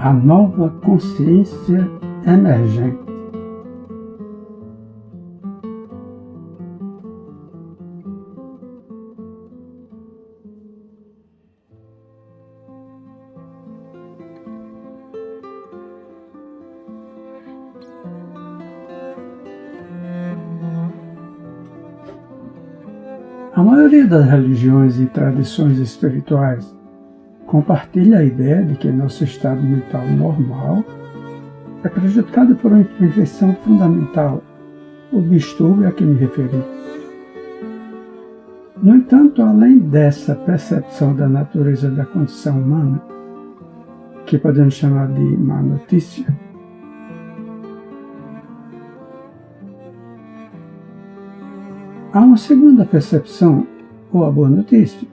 a nova consciência emergente. A maioria das religiões e tradições espirituais compartilha a ideia de que nosso estado mental normal é prejudicado por uma imperfeição fundamental, o distúrbio a que me referi. No entanto, além dessa percepção da natureza da condição humana, que podemos chamar de má notícia, há uma segunda percepção, ou a boa notícia,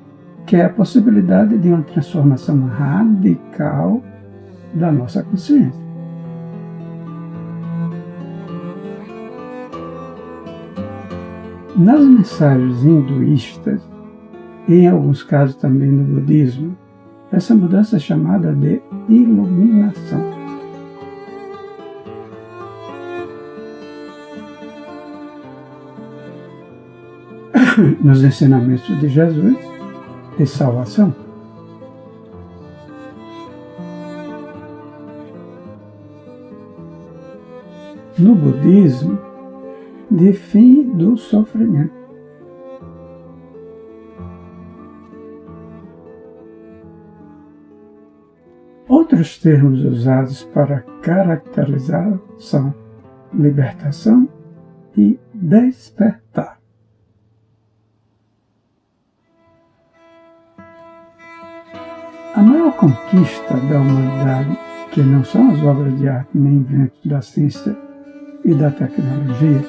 que é a possibilidade de uma transformação radical da nossa consciência. Nas mensagens hinduístas, e em alguns casos também no budismo, essa mudança é chamada de iluminação. Nos ensinamentos de Jesus de salvação, no budismo, de fim do sofrimento. Outros termos usados para caracterizar são libertação e despertar. A maior conquista da humanidade, que não são as obras de arte nem inventos da ciência e da tecnologia,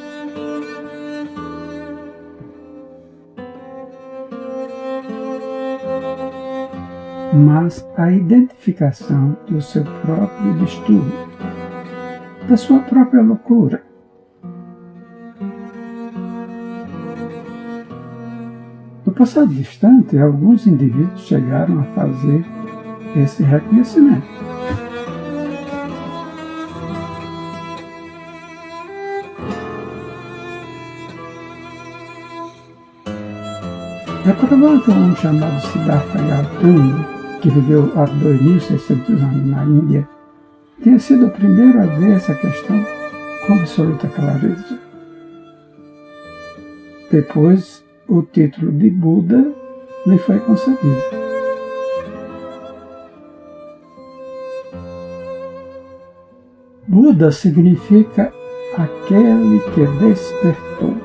mas a identificação do seu próprio distúrbio, da sua própria loucura. No passado distante, alguns indivíduos chegaram a fazer esse reconhecimento. É provável que um chamado Siddhartha Gautama, que viveu há 2.600 anos na Índia, tenha sido o primeiro a ver essa questão com absoluta clareza. Depois, o título de Buda lhe foi concedido. Buda significa aquele que despertou.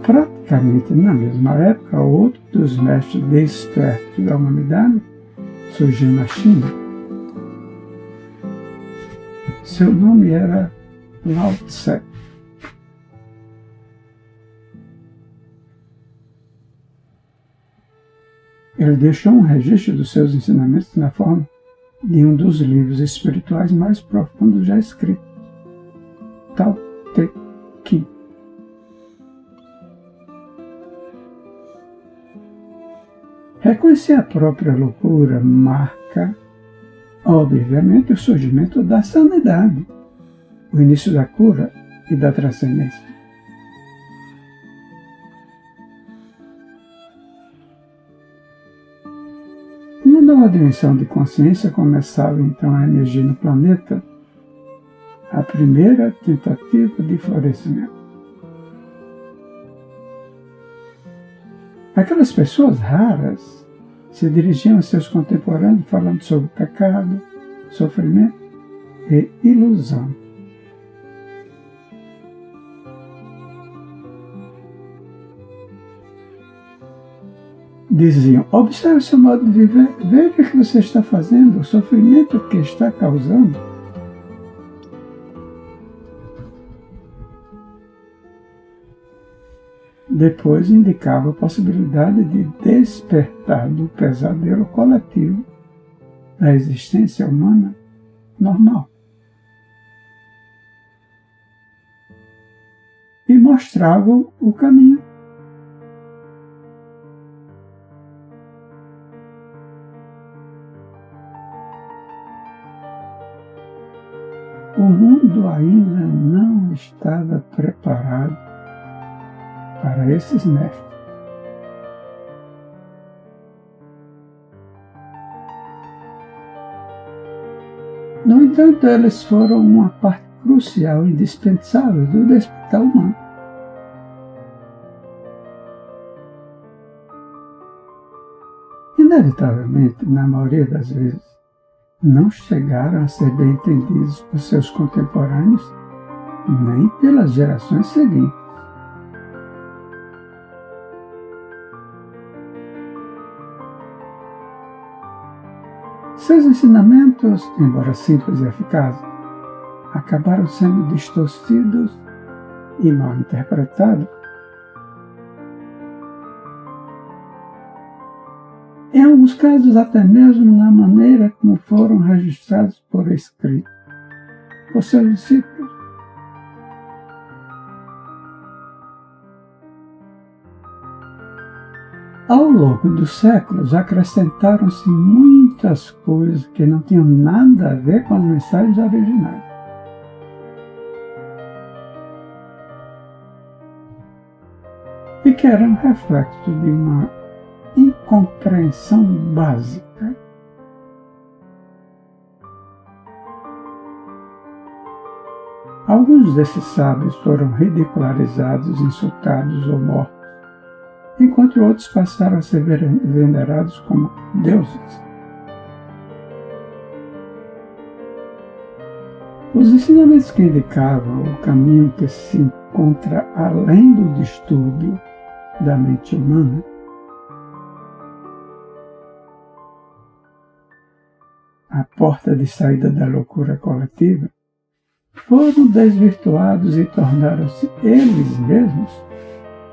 Praticamente na mesma época, outro dos mestres despertos da humanidade surgiu na China. Seu nome era Lao Tse. Ele deixou um registro dos seus ensinamentos na forma de um dos livros espirituais mais profundos já escritos, Tao Te Ching. Reconhecer a própria loucura marca, obviamente, o surgimento da sanidade, o início da cura e da transcendência. Uma nova dimensão de consciência começava então a emergir no planeta, a primeira tentativa de florescimento. Aquelas pessoas raras se dirigiam a seus contemporâneos falando sobre pecado, sofrimento e ilusão. Diziam: observe seu modo de viver, veja o que você está fazendo, o sofrimento que está causando. Depois indicava a possibilidade de despertar do pesadelo coletivo da existência humana normal. E mostravam o caminho. mundo ainda não estava preparado para esses mestres. No entanto, eles foram uma parte crucial e indispensável do despertar humano. Inevitavelmente, na maioria das vezes, não chegaram a ser bem entendidos por seus contemporâneos nem pelas gerações seguintes. Seus ensinamentos, embora simples e eficazes, acabaram sendo distorcidos e mal interpretados. Em alguns casos, até mesmo na maneira como foram registrados por escrito por seus discípulos. Ao longo dos séculos, acrescentaram-se muitas coisas que não tinham nada a ver com as mensagens originais. E que eram reflexos de uma incompreensão básica. Alguns desses sábios foram ridicularizados, insultados ou mortos, enquanto outros passaram a ser venerados como deuses. Os ensinamentos que indicavam o caminho que se encontra além do distúrbio da mente humana a porta de saída da loucura coletiva, foram desvirtuados e tornaram-se eles mesmos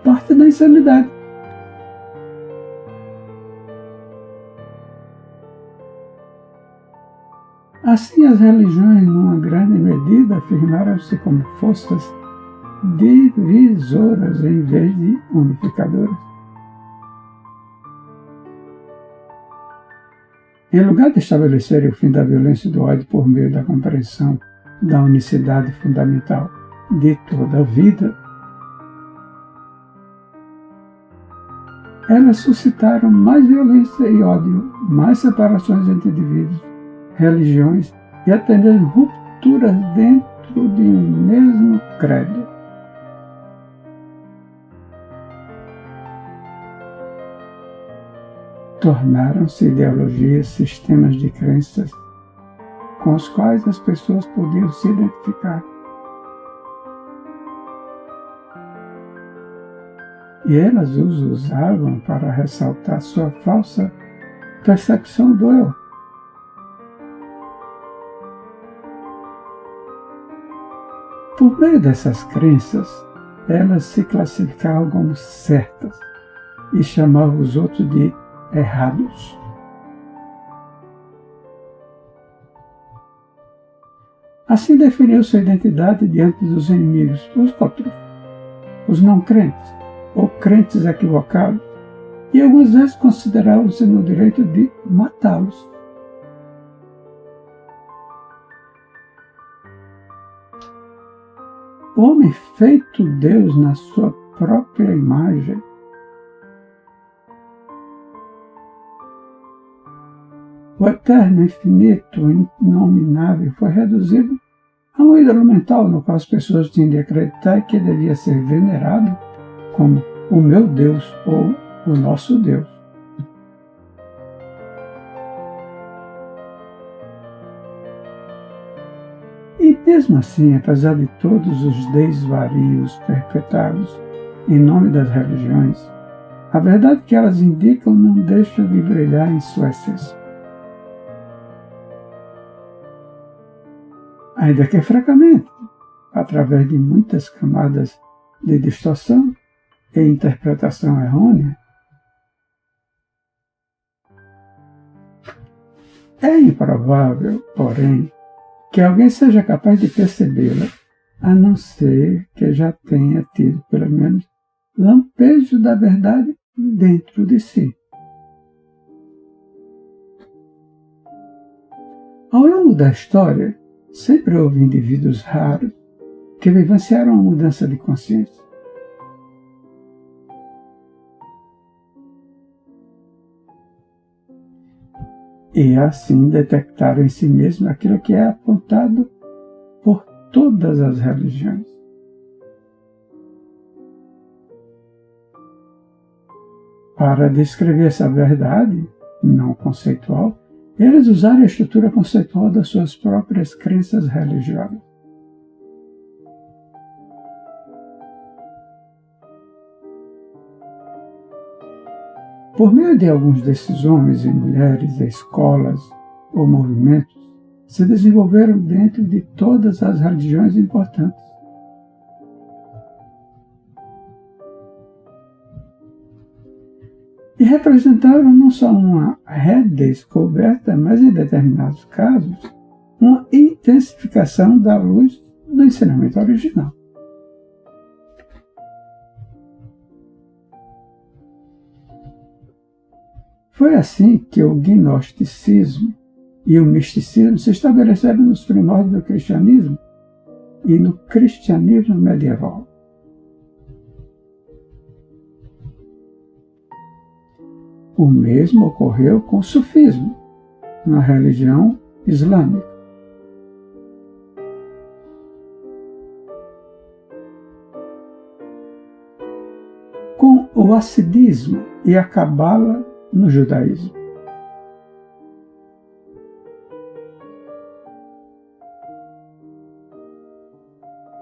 parte da insanidade. Assim, as religiões, numa grande medida, afirmaram-se como forças divisoras em vez de unificadoras. Em lugar de estabelecerem o fim da violência e do ódio por meio da compreensão da unicidade fundamental de toda a vida, elas suscitaram mais violência e ódio, mais separações entre indivíduos, religiões e até mesmo rupturas dentro de um mesmo credo. Tornaram-se ideologias, sistemas de crenças com os quais as pessoas podiam se identificar. E elas os usavam para ressaltar sua falsa percepção do eu. Por meio dessas crenças, elas se classificavam como certas e chamavam os outros de errados. Assim definiu sua identidade diante dos inimigos, os outros, os não crentes, ou crentes equivocados, e algumas vezes consideravam-se no direito de matá-los. O homem feito Deus na sua própria imagem, o eterno, infinito, inominável, foi reduzido a um ídolo mental no qual as pessoas tinham de acreditar que devia ser venerado como o meu Deus ou o nosso Deus. E mesmo assim, apesar de todos os desvarios perpetrados em nome das religiões, a verdade que elas indicam não deixa de brilhar em sua essência. Ainda que fracamente, através de muitas camadas de distorção e interpretação errônea, é improvável, porém, que alguém seja capaz de percebê-la, a não ser que já tenha tido, pelo menos, lampejo da verdade dentro de si. Ao longo da história, sempre houve indivíduos raros que vivenciaram a mudança de consciência. E assim detectaram em si mesmo aquilo que é apontado por todas as religiões. Para descrever essa verdade não conceitual, eles usaram a estrutura conceitual das suas próprias crenças religiosas. Por meio de alguns desses homens e mulheres, escolas ou movimentos se desenvolveram dentro de todas as religiões importantes. E representaram não só uma redescoberta, mas em determinados casos, uma intensificação da luz do ensinamento original. Foi assim que o gnosticismo e o misticismo se estabeleceram nos primórdios do cristianismo e no cristianismo medieval. O mesmo ocorreu com o sufismo, na religião islâmica. Com o hassidismo e a cabala no judaísmo.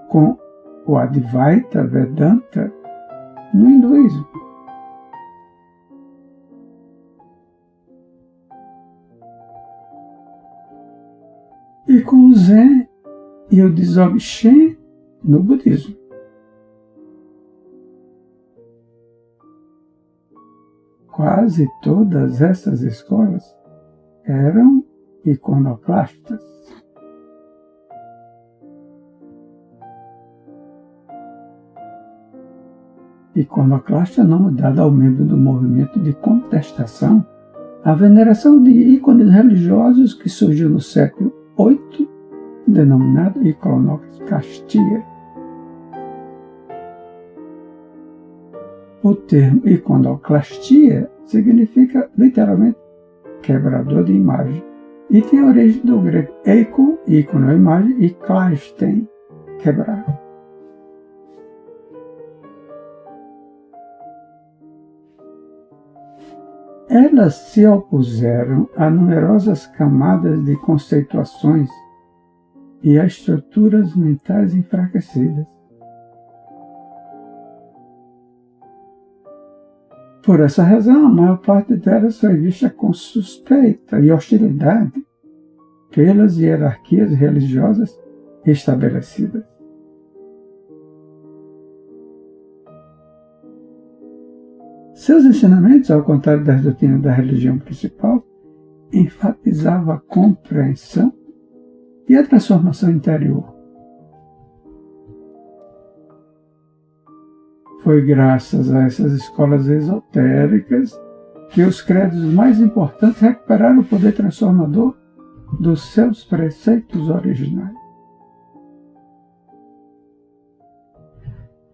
Com o Advaita Vedanta no hinduísmo. E com o Zen e o Dzogchen no budismo. Quase todas essas escolas eram iconoclastas. Iconoclasta não dada ao membro do movimento de contestação a veneração de ícones religiosos que surgiu no século VIII, denominado iconoclastia. O termo iconoclastia significa literalmente quebrador de imagem e tem origem do grego eikon, ícone ou imagem, e klastein, quebrar. Elas se opuseram a numerosas camadas de conceituações e a estruturas mentais enfraquecidas. Por essa razão, a maior parte delas foi vista com suspeita e hostilidade pelas hierarquias religiosas estabelecidas. Seus ensinamentos, ao contrário das doutrinas da religião principal, enfatizavam a compreensão e a transformação interior. Foi graças a essas escolas esotéricas que os credos mais importantes recuperaram o poder transformador dos seus preceitos originais.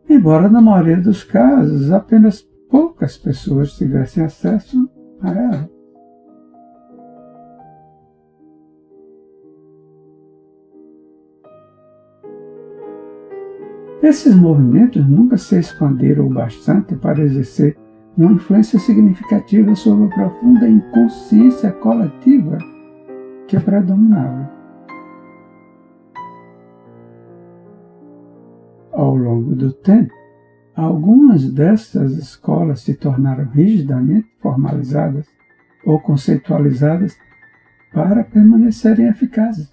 Embora, na maioria dos casos, apenas poucas pessoas tivessem acesso a ela. Esses movimentos nunca se expandiram o bastante para exercer uma influência significativa sobre a profunda inconsciência coletiva que predominava. Ao longo do tempo, algumas destas escolas se tornaram rigidamente formalizadas ou conceitualizadas para permanecerem eficazes.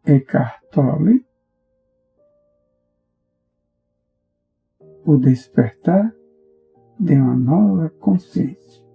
Eckhart Tolle, o despertar de uma nova consciência.